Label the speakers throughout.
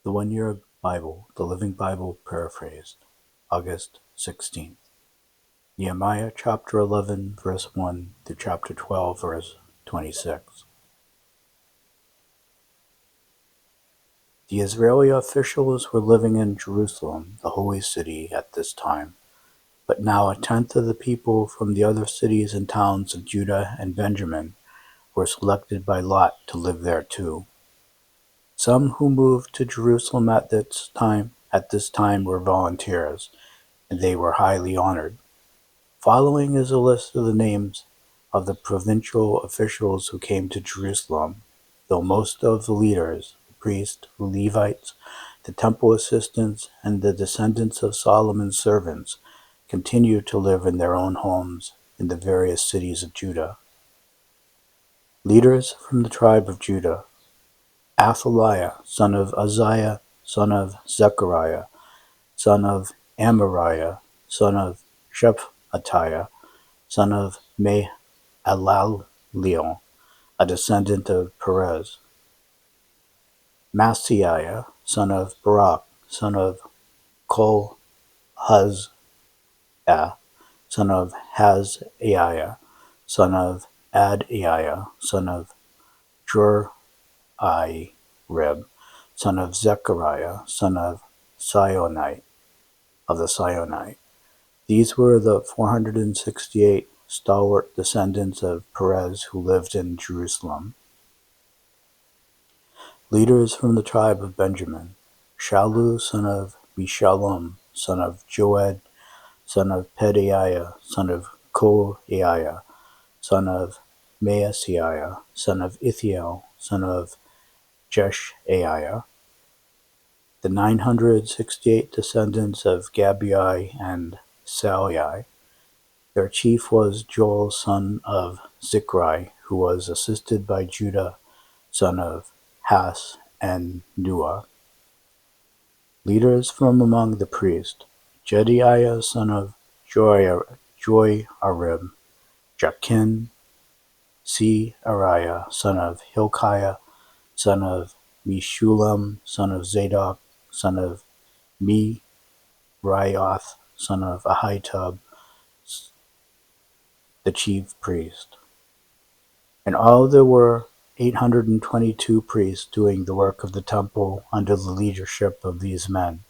Speaker 1: The 1 Year Bible, the Living Bible Paraphrased, August 16th. Nehemiah chapter 11, verse 1 through chapter 12, verse 26. The Israeli officials were living in Jerusalem, the holy city, at this time, but now a tenth of the people from the other cities and towns of Judah and Benjamin were selected by lot to live there too. Some who moved to Jerusalem at this time were volunteers, and they were highly honored. Following is a list of the names of the provincial officials who came to Jerusalem, though most of the leaders, the priests, the Levites, the temple assistants, and the descendants of Solomon's servants, continued to live in their own homes in the various cities of Judah. Leaders from the tribe of Judah: Athaliah, son of Uzziah, son of Zechariah, son of Amariah, son of Shephatiah, son of Mehalaliel, a descendant of Perez. Maaseiah, son of Barak, son of Kolhazah, son of Hazaiah, son of Adaiah, son of Joarib, son of Zechariah, son of Sionite, of the Sionite. These were the 468 stalwart descendants of Perez who lived in Jerusalem. Leaders from the tribe of Benjamin: Shalu, son of Meshullam, son of Joed, son of Pedaiah, son of Koaiah, son of Maaseiah, son of Ithiel, son of Jeshaiah. The 968 descendants of Gabai and Salai. Their chief was Joel, son of Zichri, who was assisted by Judah, son of Has and Nua. Leaders from among the priests: Jediah, son of Joiarib, Jachin, Seariah, son of Hilkiah, son of Meshullam, son of Zadok, son of Merioth, son of Ahitub, the chief priest. In all there were 822 priests doing the work of the temple under the leadership of these men,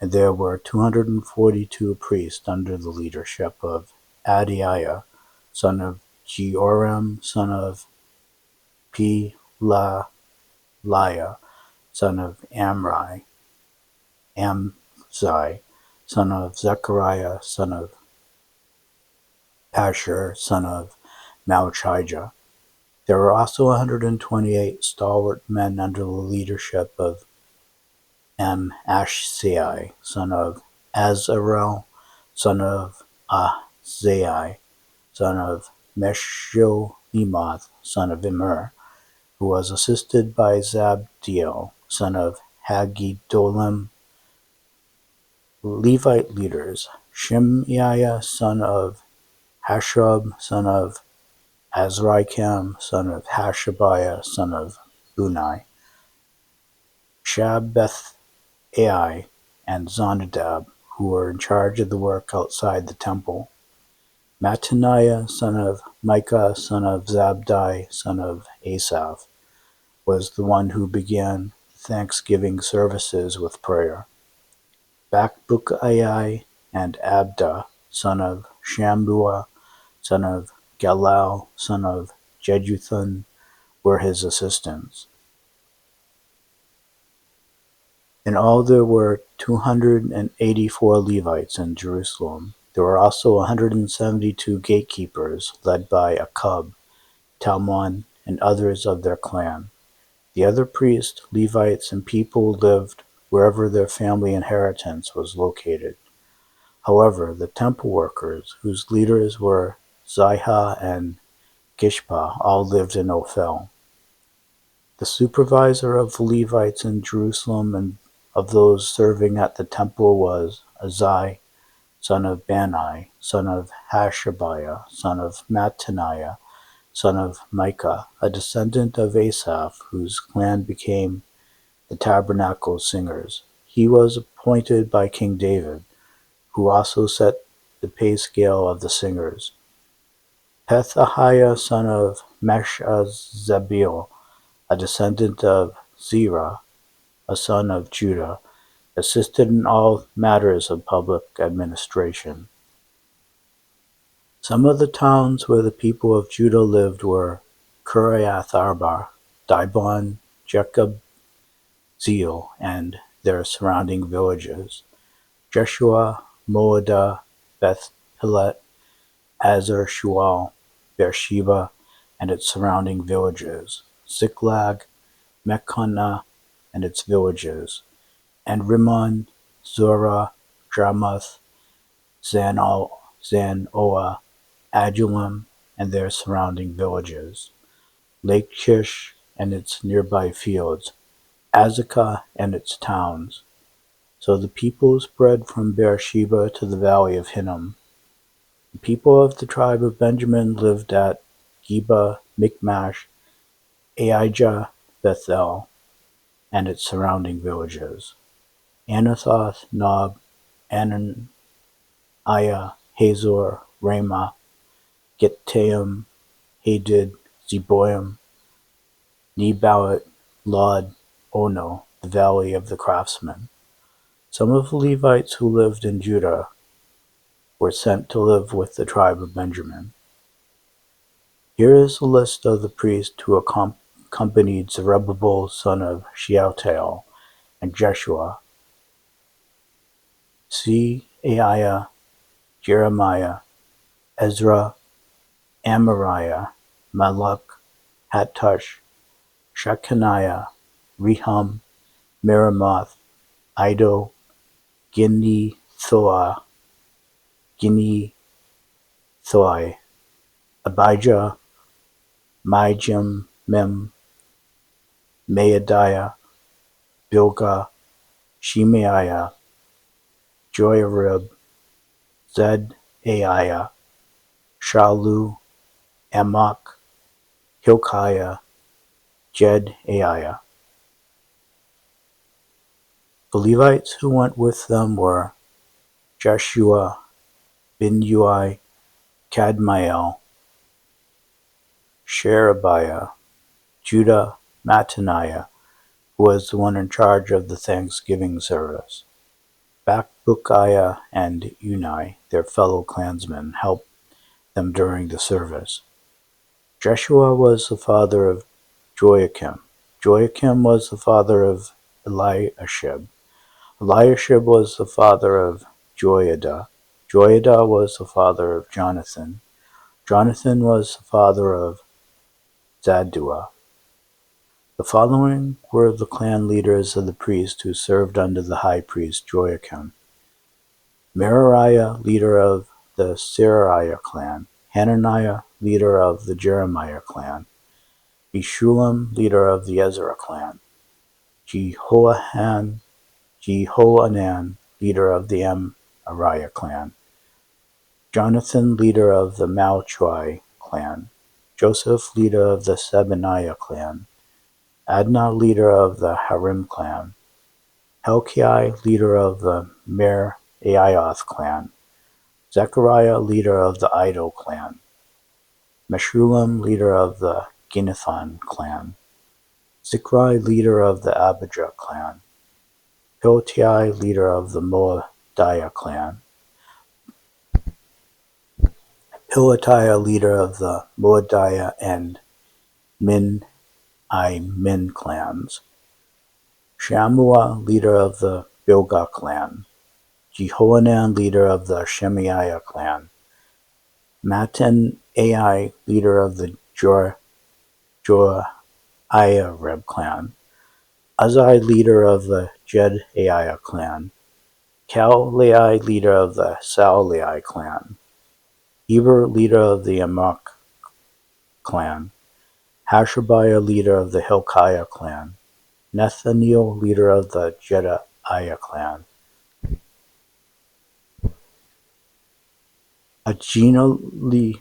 Speaker 1: and there were 242 priests under the leadership of Adaiah, son of Jehoram, son of Pelaliah, son of Amzi, son of Zechariah, son of Pashur, son of Malchijah. There were also 128 stalwart men under the leadership of Ashsai, son of Azarel, son of Ahzai, son of Meshilemoth, son of Immer, who was assisted by Zabdiel, son of Haggedolim. Levite leaders: Shemaiah, son of Hashub, son of Azrikam, son of Hashabiah, son of Bunai. Shabbethai and Zonadab, who were in charge of the work outside the temple. Mattaniah, son of Micah, son of Zabdi, son of Asaph, was the one who began thanksgiving services with prayer. Bakbukai and Abda, son of Shambua, son of Galal, son of Jeduthun, were his assistants. In all there were 284 Levites in Jerusalem. There were also 172 gatekeepers, led by Akub, Talmon, and others of their clan. The other priests, Levites, and people lived wherever their family inheritance was located. However, the temple workers, whose leaders were Ziha and Gishpa, all lived in Ophel. The supervisor of the Levites in Jerusalem and of those serving at the temple was Azai, son of Bani, son of Hashabiah, son of Mattaniah, son of Micah, a descendant of Asaph, whose clan became the tabernacle singers. He was appointed by King David, who also set the pay scale of the singers. Pethahiah son of Meshezabeel, a descendant of Zerah, a son of Judah, assisted in all matters of public administration. Some of the towns where the people of Judah lived were Kiriath Arba, Dibon, Jacob, and their surrounding villages, Jeshua, Moadah, Beth Pilet, Hazar Shual, Beersheba and its surrounding villages, Ziklag, Mechannah and its villages, and Rimmon, Zorah, Jarmuth, Zanoah, Adullam and their surrounding villages, Lachish and its nearby fields, Azekah and its towns. So the people spread from Beersheba to the valley of Hinnom. The people of the tribe of Benjamin lived at Geba, Michmash, Aijah, Bethel, and its surrounding villages, Anathoth, Nob, Ananiah, Hazor, Ramah, Gittaim, Hadid, Zeboim, Nebalat, Lod, Ono, the valley of the craftsmen. Some of the Levites who lived in Judah were sent to live with the tribe of Benjamin. Here is a list of the priests who accompanied Zerubbabel son of Shealtiel and Jeshua: Aiah, Jeremiah, Ezra, Amariah, Malluch, Hattush, Shechaniah, Rehum, Meremoth, Iddo, Ginnethoi, Abijah, Mijamim, Maadiah, Bilgah, Shemaiah, Joiarib, Zedaiah, Shalu, Amok, Hilkiah, Jedaiah. The Levites who went with them were Jeshua, Binnui, Kadmiel, Sherebiah, Judah, Mattaniah, who was the one in charge of the Thanksgiving service. Bakbukiah and Unai, their fellow clansmen, helped them during the service. Jeshua was the father of Joachim. Joachim was the father of Eliashib. Eliashib was the father of Joiada. Joiada was the father of Jonathan. Jonathan was the father of Zaddua. The following were the clan leaders of the priests who served under the high priest Joachim: Merariah, leader of the Seraiah clan; Hananiah, leader of the Jeremiah clan; Meshullam, leader of the Ezra clan; Jehohanan, leader of the Amariah clan; Jonathan, leader of the Malchi clan; Joseph, leader of the Sebaniah clan; Adnah, leader of the Harim clan; Helkai, leader of the Meraiath clan; Zechariah, leader of the Iddo clan; Meshullam, leader of the Ginnethon clan; Zichri, leader of the Abijah clan; Piltai, leader of the Moadiah clan; Pelatiah, leader of the Moadiah and Min clans; Shammua, leader of the Bilgah clan; Jehohanan, leader of the Shemaiah clan; Mattaniah, leader of the Joiarib clan; Uzziah, leader of the Jedaiah clan; Kalai, leader of the Salai clan; Heber, leader of the Amok clan; Hashabiah, leader of the Hilkiah clan; Nethaneel, leader of the Jedaiah clan; Ajinai,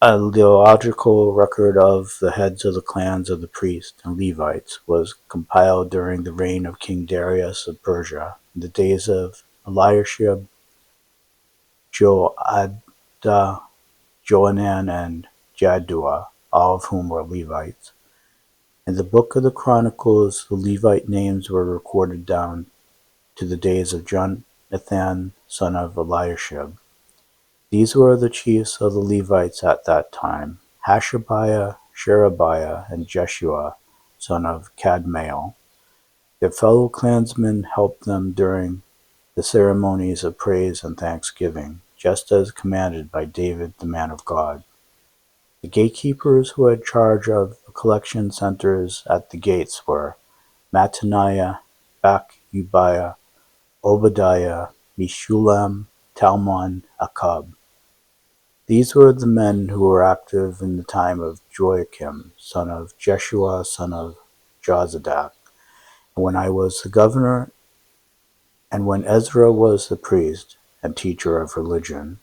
Speaker 1: A genealogical record of the heads of the clans of the priests and Levites was compiled during the reign of King Darius of Persia, in the days of Eliashib, Joadah, Johanan, and Jaddua, all of whom were Levites. In the book of the Chronicles, the Levite names were recorded down to the days of Jonathan, son of Eliashib. These were the chiefs of the Levites at that time: Hashabiah, Sherebiah, and Jeshua, son of Kadmiel. Their fellow clansmen helped them during the ceremonies of praise and thanksgiving, just as commanded by David the man of God. The gatekeepers who had charge of the collection centers at the gates were Mattaniah, Bachubiah, Obadiah, Meshullam, Talmon, Akab. These were the men who were active in the time of Joachim, son of Jeshua, son of Jozadak, when I was the governor, and when Ezra was the priest and teacher of religion.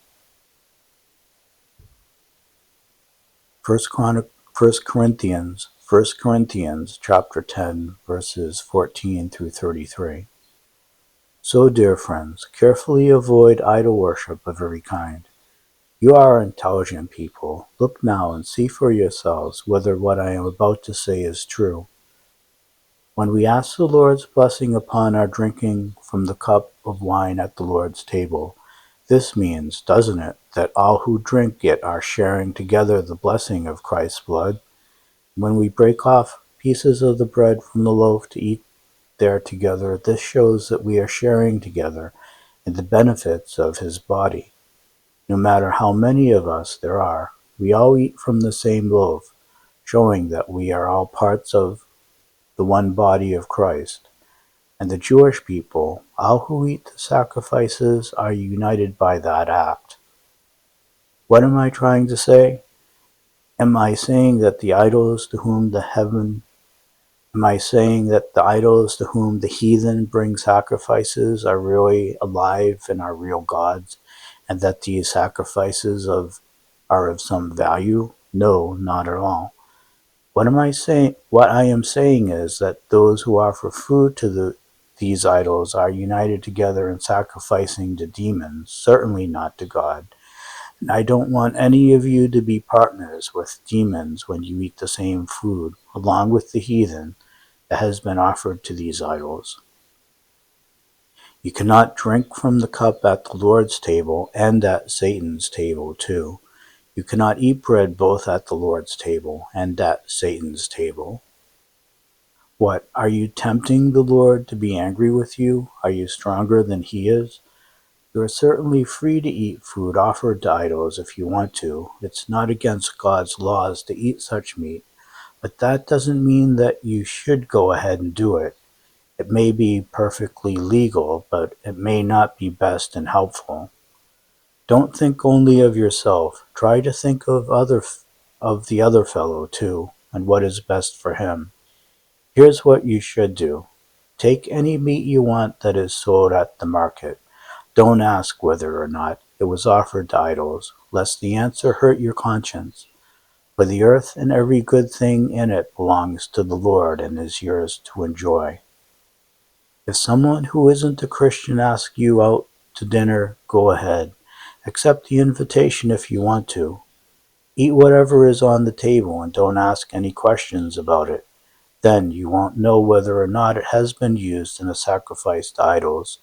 Speaker 1: First Corinthians chapter 10, verses 14 through 33. So, dear friends, carefully avoid idol worship of every kind. You are intelligent people. Look now and see for yourselves whether what I am about to say is true. When we ask the Lord's blessing upon our drinking from the cup of wine at the Lord's table, this means, doesn't it, that all who drink it are sharing together the blessing of Christ's blood? When we break off pieces of the bread from the loaf to eat there together, this shows that we are sharing together in the benefits of his body. No matter how many of us there are, we all eat from the same loaf, showing that we are all parts of the one body of Christ. And the Jewish people, all who eat the sacrifices, are united by that act. What am I trying to say? Am I saying that the idols to whom the heathen bring sacrifices are really alive and are real gods, and that these sacrifices are of some value? No, not at all. What I am saying is that those who offer food to these idols are united together in sacrificing to demons, certainly not to God. And I don't want any of you to be partners with demons when you eat the same food, along with the heathen, that has been offered to these idols. You cannot drink from the cup at the Lord's table and at Satan's table too. You cannot eat bread both at the Lord's table and at Satan's table. What, are you tempting the Lord to be angry with you? Are you stronger than he is? You are certainly free to eat food offered to idols if you want to. It's not against God's laws to eat such meat, but that doesn't mean that you should go ahead and do it. It may be perfectly legal, but it may not be best and helpful. Don't think only of yourself. Try to think of the other fellow too, and what is best for him. Here's what you should do. Take any meat you want that is sold at the market. Don't ask whether or not it was offered to idols, lest the answer hurt your conscience. For the earth and every good thing in it belongs to the Lord and is yours to enjoy. If someone who isn't a Christian asks you out to dinner, go ahead. Accept the invitation if you want to. Eat whatever is on the table and don't ask any questions about it. Then you won't know whether or not it has been used in a sacrifice to idols,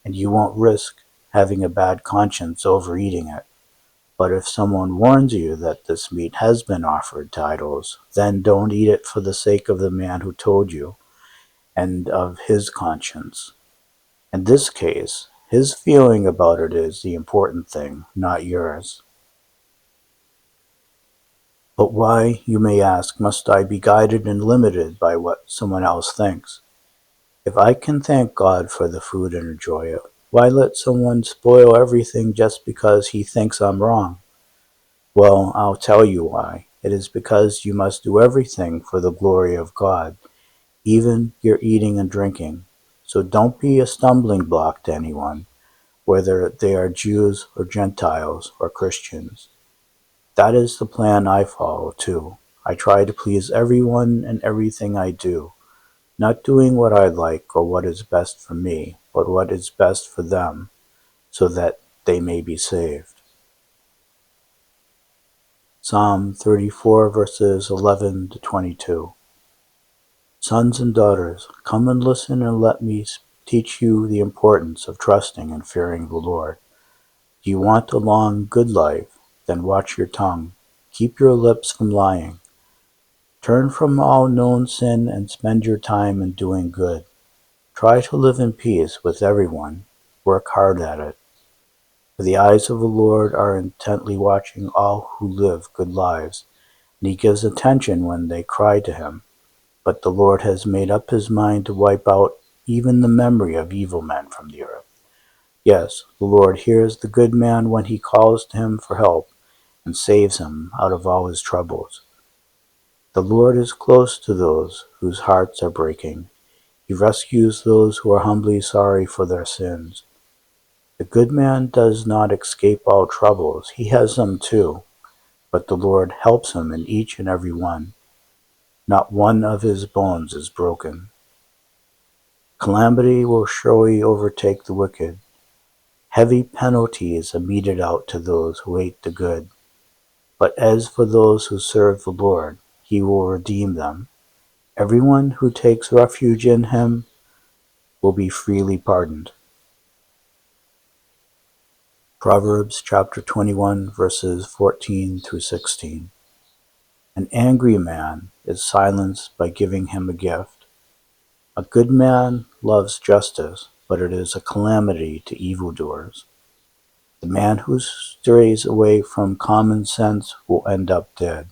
Speaker 1: and you won't risk having a bad conscience over eating it. But if someone warns you that this meat has been offered to idols, then don't eat it for the sake of the man who told you and of his conscience. In this case, his feeling about it is the important thing, not yours. But why, you may ask, must I be guided and limited by what someone else thinks? If I can thank God for the food and enjoy it, why let someone spoil everything just because he thinks I'm wrong? Well, I'll tell you why. It is because you must do everything for the glory of God, even your eating and drinking. So don't be a stumbling block to anyone, whether they are Jews or Gentiles or Christians. That is the plan I follow, too. I try to please everyone in everything I do, not doing what I like or what is best for me, but what is best for them, so that they may be saved. Psalm 34 verses 11 to 22. Sons and daughters, come and listen and let me teach you the importance of trusting and fearing the Lord. Do you want a long, good life? Then watch your tongue. Keep your lips from lying. Turn from all known sin and spend your time in doing good. Try to live in peace with everyone. Work hard at it. For the eyes of the Lord are intently watching all who live good lives, and he gives attention when they cry to him. But the Lord has made up his mind to wipe out even the memory of evil men from the earth. Yes, the Lord hears the good man when he calls to him for help and saves him out of all his troubles. The Lord is close to those whose hearts are breaking. He rescues those who are humbly sorry for their sins. The good man does not escape all troubles. He has them too, but the Lord helps him in each and every one. Not one of his bones is broken. Calamity will surely overtake the wicked. Heavy penalties are meted out to those who hate the good. But as for those who serve the Lord, he will redeem them. Everyone who takes refuge in him will be freely pardoned. Proverbs chapter 21 verses 14 through 16. An angry man is silenced by giving him a gift. A good man loves justice, but it is a calamity to evildoers. The man who strays away from common sense will end up dead.